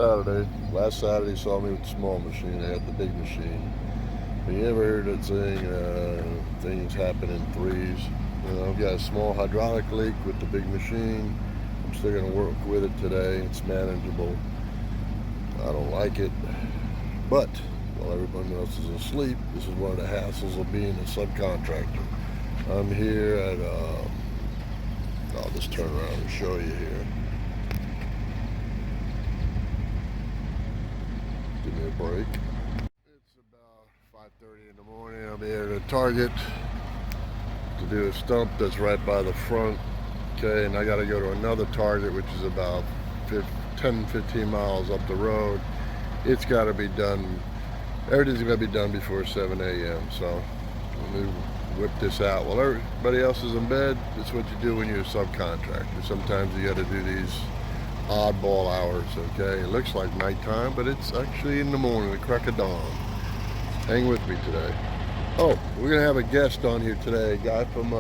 Saturday. Last Saturday saw me with the small machine. I had the big machine. But you ever heard that saying, things happen in threes? You know, I've got a small hydraulic leak with the big machine. I'm still going to work with it today. It's manageable. I don't like it. But while everyone else is asleep, this is one of the hassles of being a subcontractor. I'm here at, I'll just turn around and show you here. Give me a break. It's about 5:30 in the morning. I'll be here at Target to do a stump that's right by the front. Okay, and I got to go to another Target, which is about 10-15 miles up the road. It's got to be done. Everything's got to be done before 7 a.m. So let me whip this out while everybody else is in bed. That's what you do when you're a subcontractor. Sometimes you got to do these oddball hours. Okay, it looks like nighttime, but it's actually in the morning, the crack of dawn. Hang with me today. Oh, we're gonna have a guest on here today. A guy from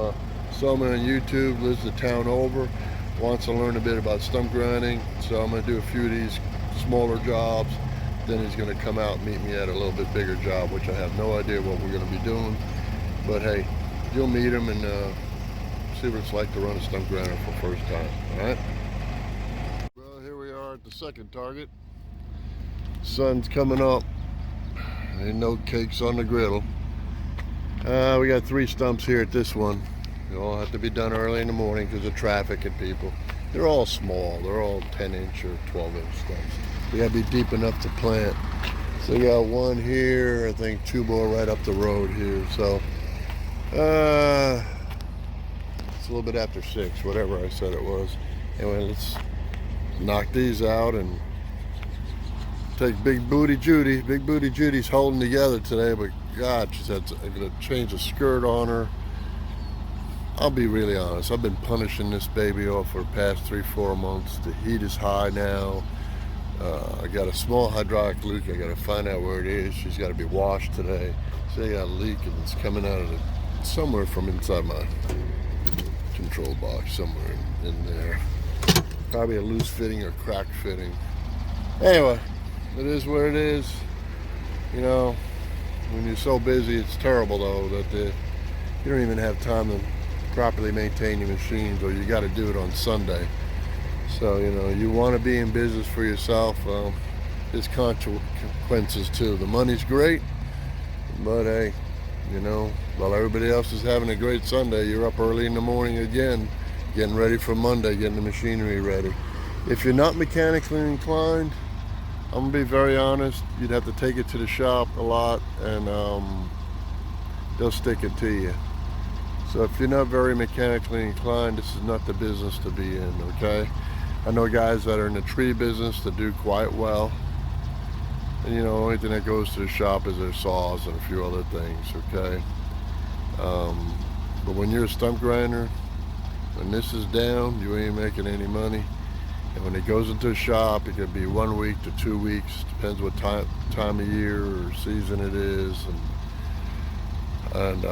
someone on YouTube, lives the town over, wants to learn a bit about stump grinding. So I'm gonna do a few of these smaller jobs. Then he's gonna come out and meet me at a little bit bigger job, which I have no idea what we're gonna be doing. But hey, you'll meet him and see what it's like to run a stump grinder for the first time. All right. Well, here we are at the second Target. Sun's coming up. Ain't no cakes on the griddle. We got 3 stumps here at this one. They all have to be done early in the morning because of traffic and people. They're all small. They're all 10-inch or 12-inch stumps. They got to be deep enough to plant. So we got one here, I think 2 more right up the road here. So it's a little bit after 6, whatever I said it was. Anyway, let's knock these out and take Big Booty Judy. Big Booty Judy's holding together today, but God, she's had to change a skirt on her. I'll be really honest. I've been punishing this baby off for the past 3-4 months. The heat is high now. I got a small hydraulic leak. I got to find out where it is. She's got to be washed today. So I got a leak and it's coming out of somewhere from inside my control box, somewhere in there. Probably a loose fitting or crack fitting. Anyway, it is what it is. You know, when you're so busy, it's terrible though that you don't even have time to properly maintain your machines, or you got to do it on Sunday. So, you know, you want to be in business for yourself. There's consequences too. The money's great, but hey, you know, while everybody else is having a great Sunday, you're up early in the morning again, getting ready for Monday, getting the machinery ready. If you're not mechanically inclined, I'm gonna be very honest, you'd have to take it to the shop a lot and they'll stick it to you. So if you're not very mechanically inclined, this is not the business to be in, okay? I know guys that are in the tree business that do quite well. And you know, the only thing that goes to the shop is their saws and a few other things, okay? But when you're a stump grinder, when this is down, you ain't making any money. And when it goes into a shop, it could be 1 week to 2 weeks, depends what time of year or season it is. And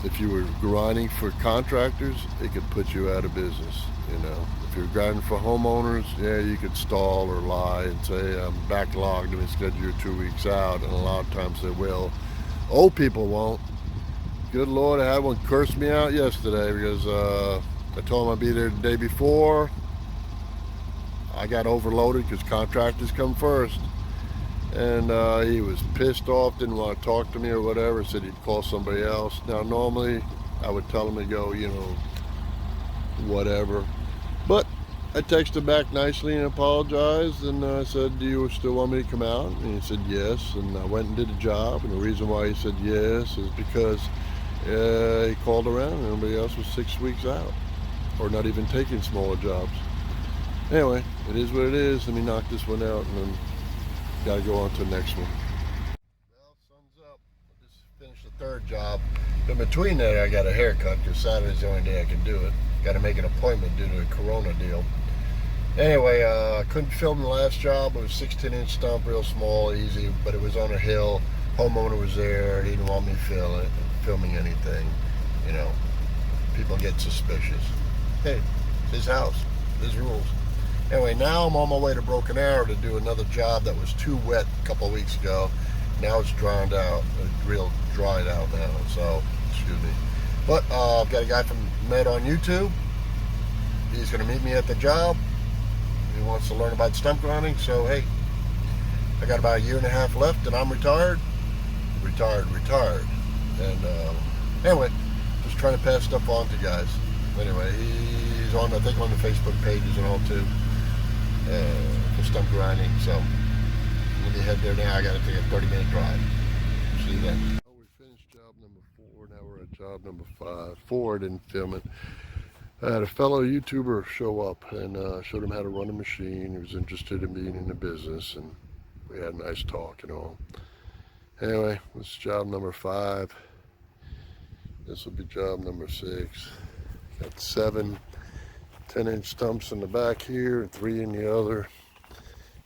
if you were grinding for contractors, it could put you out of business, you know. If you're grinding for homeowners, yeah, you could stall or lie and say, I'm backlogged and schedule you 2 weeks out, and a lot of times they will. Old people won't. Good Lord, I had one curse me out yesterday because I told him I'd be there the day before. I got overloaded because contractors come first. And he was pissed off, didn't want to talk to me or whatever, said he'd call somebody else. Now normally I would tell him to go, you know, whatever. But I texted back nicely and apologized, and I said, do you still want me to come out? And he said yes, and I went and did the job. And the reason why he said yes is because he called around and everybody else was 6 weeks out, or not even taking smaller jobs. Anyway, it is what it is. Let me knock this one out and then got to go on to the next one. Well, sun's up. I just finished the 3rd job. In between that, I got a haircut because Saturday's the only day I can do it. Got to make an appointment due to a corona deal. Anyway, I couldn't film the last job. It was 16-inch stump, real small, easy, but it was on a hill. Homeowner was there. He didn't want me filming anything. You know, people get suspicious. Hey, it's his house, his rules. Anyway, now I'm on my way to Broken Arrow to do another job that was too wet a couple of weeks ago. Now it's drowned out, real dried out now, so, excuse me. But I've got a guy from Med on YouTube. He's going to meet me at the job. He wants to learn about stump grinding, so hey, I got about a year and a half left and I'm retired. Retired. And anyway, just trying to pass stuff on to you guys. Anyway, he's on, I think, on the Facebook pages and all too, for stump grinding. So I'm going to head there now. I got to take a 30-minute drive. See you then. Oh, we finished job number 4. Now we're at job number 5. 4, I didn't film it. I had a fellow YouTuber show up and showed him how to run a machine. He was interested in being in the business, and we had a nice talk and all. Anyway, this is job number 5. This will be job number 6. Got 7 10-inch stumps in the back here, 3 in the other.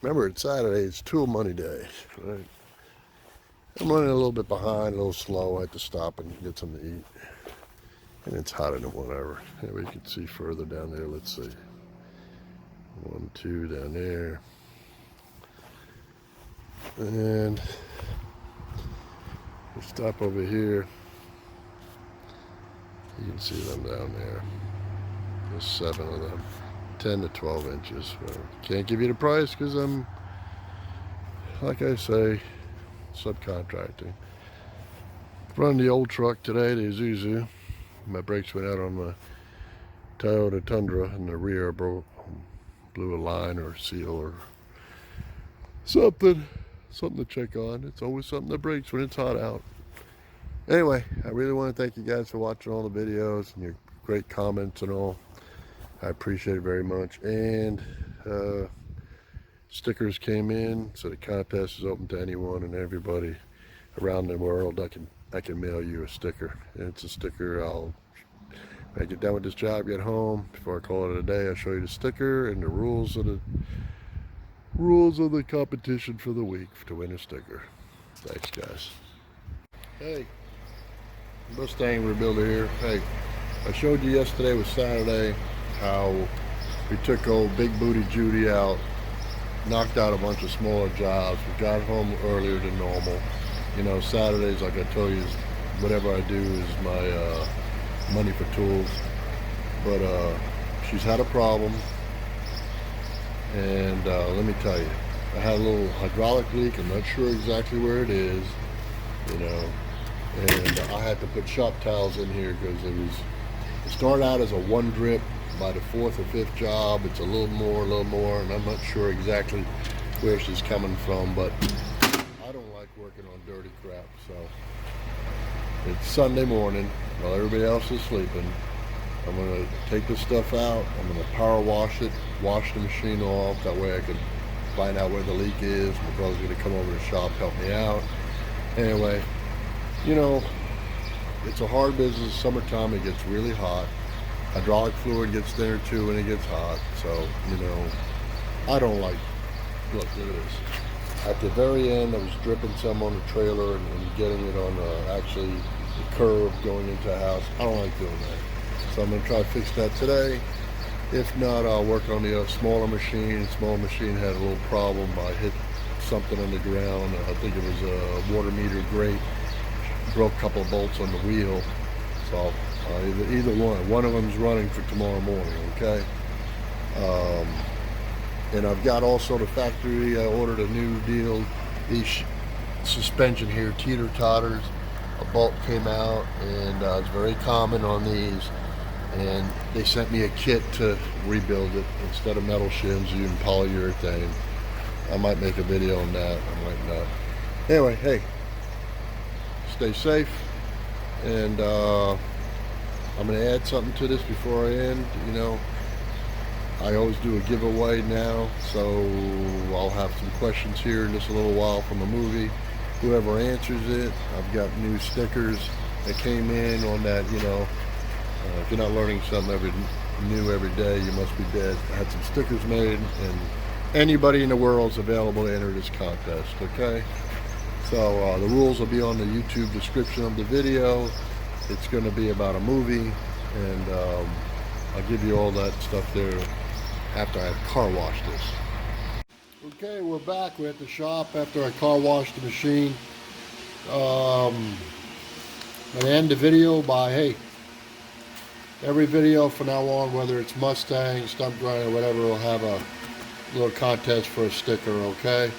Remember, it's Saturday, it's tool money day, right? I'm running a little bit behind, a little slow. I have to stop and get something to eat. And it's hotter than whatever. Anyway, you can see further down there, let's see. 1, 2 down there. And we stop over here. You can see them down there. There's 7 of them, 10 to 12 inches. Well, can't give you the price because I'm, like I say, subcontracting. Running the old truck today, the Isuzu. My brakes went out on my Toyota Tundra in the rear, blew a line or seal or something to check on. It's always something that breaks when it's hot out. Anyway, I really want to thank you guys for watching all the videos and your great comments and all. I appreciate it very much. And stickers came in, so the contest is open to anyone and everybody around the world. I can mail you a sticker. And it's a sticker. When I get done with this job, get home, before I call it a day, I'll show you the sticker and the rules of the competition for the week to win a sticker. Thanks, guys. Hey, Mustang rebuilder here. Hey, I showed you yesterday was Saturday how we took old Big Booty Judy out, knocked out a bunch of smaller jobs. We got home earlier than normal. You know, Saturdays, like I told you, whatever I do is my money for tools. But she's had a problem, and let me tell you, I had a little hydraulic leak. I'm not sure exactly where it is, you know, and I had to put shop towels in here because it started out as a 1 drip. By the 4th or 5th job, it's a little more, and I'm not sure exactly where she's coming from, but I don't like working on dirty crap. So it's Sunday morning while everybody else is sleeping. I'm gonna take this stuff out. I'm gonna power wash it, wash the machine off. That way I can find out where the leak is. My brother's gonna come over to the shop, help me out. Anyway, you know, it's a hard business. Summertime, it gets really hot. Hydraulic fluid gets thinner too when it gets hot. So, you know, I don't like, look at this. At the very end, I was dripping some on the trailer and getting it on actually the curb going into the house. I don't like doing that. So I'm gonna try to fix that today. If not, I'll work on the smaller machine. Small machine had a little problem. I hit something on the ground. I think it was a water meter grate. Broke a couple of bolts on the wheel. So either one of them's running for tomorrow morning, okay? And I've got also the factory, I ordered a new deal, these suspension here, teeter totters. A bolt came out, and it's very common on these, and they sent me a kit to rebuild it. Instead of metal shims, using polyurethane. I might make a video on that, I might not. Anyway, hey, stay safe, and I'm going to add something to this before I end. You know, I always do a giveaway now, so I'll have some questions here in just a little while from a movie. Whoever answers it, I've got new stickers that came in on that, you know, if you're not learning something new every day, you must be dead. I had some stickers made, and anybody in the world is available to enter this contest, okay? So the rules will be on the YouTube description of the video. It's going to be about a movie, and I'll give you all that stuff there after I car washed this. Okay, we're back. We're at the shop after I car washed the machine. I'm gonna end the video by, hey, every video from now on, whether it's Mustang, Stump Grinding, or whatever, will have a little contest for a sticker, okay?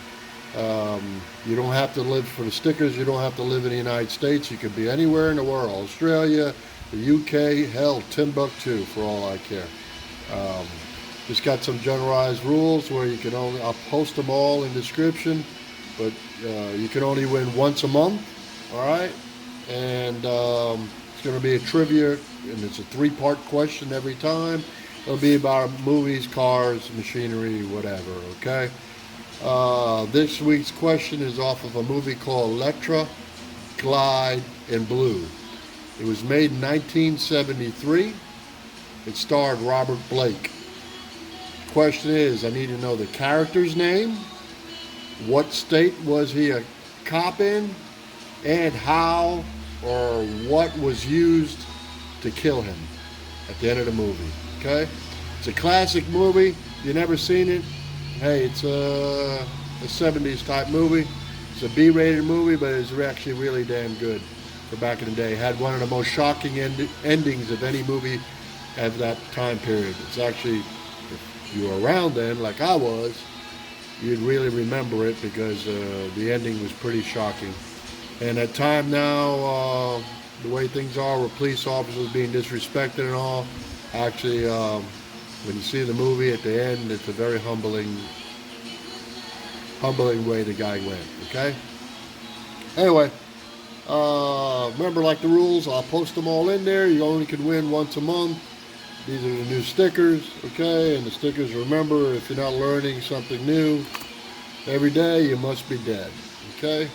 You don't have to live for the stickers. You don't have to live in the United States. You could be anywhere in the world. Australia, the UK, hell, Timbuktu, for all I care. Just got some generalized rules where you can only, I'll post them all in description, but you can only win once a month, all right? And it's going to be a trivia, and it's a 3-part question every time. It'll be about movies, cars, machinery, whatever, okay? This week's question is off of a movie called Electra, Glide, and Blue. It was made in 1973. It starred Robert Blake. Question is, I need to know the character's name, what state was he a cop in, and how or what was used to kill him at the end of the movie, okay? It's a classic movie. If you've never seen it, hey, it's a 70s type movie. It's a B-rated movie, but it's actually really damn good for back in the day. It had one of the most shocking endings of any movie at that time period. It's actually, if you were around then, like I was, you'd really remember it because the ending was pretty shocking. And at time now, the way things are with police officers being disrespected and all, actually, when you see the movie at the end, it's a very humbling way the guy went, okay? Anyway, remember, like the rules, I'll post them all in there. You only can win once a month. These are the new stickers, okay? And the stickers, remember, if you're not learning something new every day, you must be dead, okay?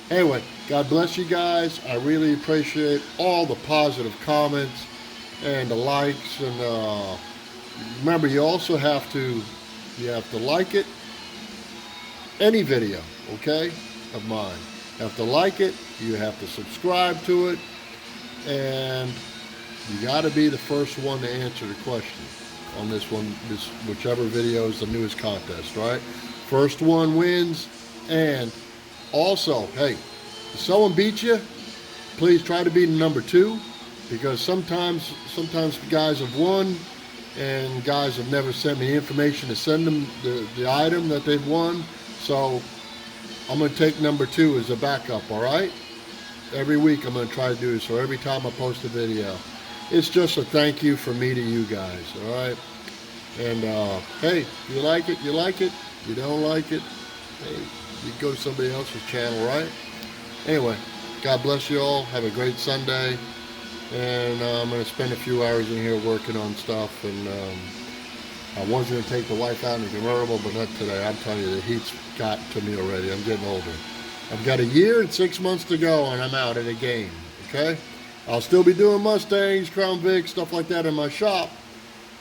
Anyway, God bless you guys. I really appreciate all the positive comments and the likes. And remember, you also have to like it, any video, okay, of mine. You have to like it, you have to subscribe to it, and you got to be the first one to answer the question on this one, whichever video is the newest contest, right? First one wins. And also, hey, if someone beats you, please try to be number 2, because sometimes the guys have won and guys have never sent me information to send them the item that they've won. So I'm going to take number 2 as a backup, all right? Every week I'm going to try to do this, so every time I post a video. It's just a thank you from me to you guys, all right? And, hey, you like it, you like it. You don't like it, hey, you go to somebody else's channel, right? Anyway, God bless you all. Have a great Sunday. And I'm going to spend a few hours in here working on stuff. And I was going to take the wife out in the convertible, but not today. I'm telling you, the heat's got to me already. I'm getting older. I've got a year and 6 months to go, and I'm out of the game, okay? I'll still be doing Mustangs, Crown Vics, stuff like that in my shop.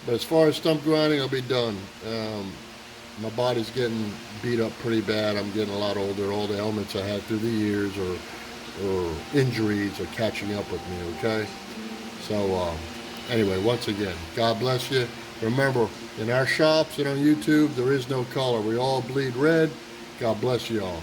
But as far as stump grinding, I'll be done. My body's getting beat up pretty bad. I'm getting a lot older. All the ailments I had through the years or injuries are catching up with me, okay? So, anyway, once again, God bless you. Remember, in our shops and on YouTube, there is no color. We all bleed red. God bless you all.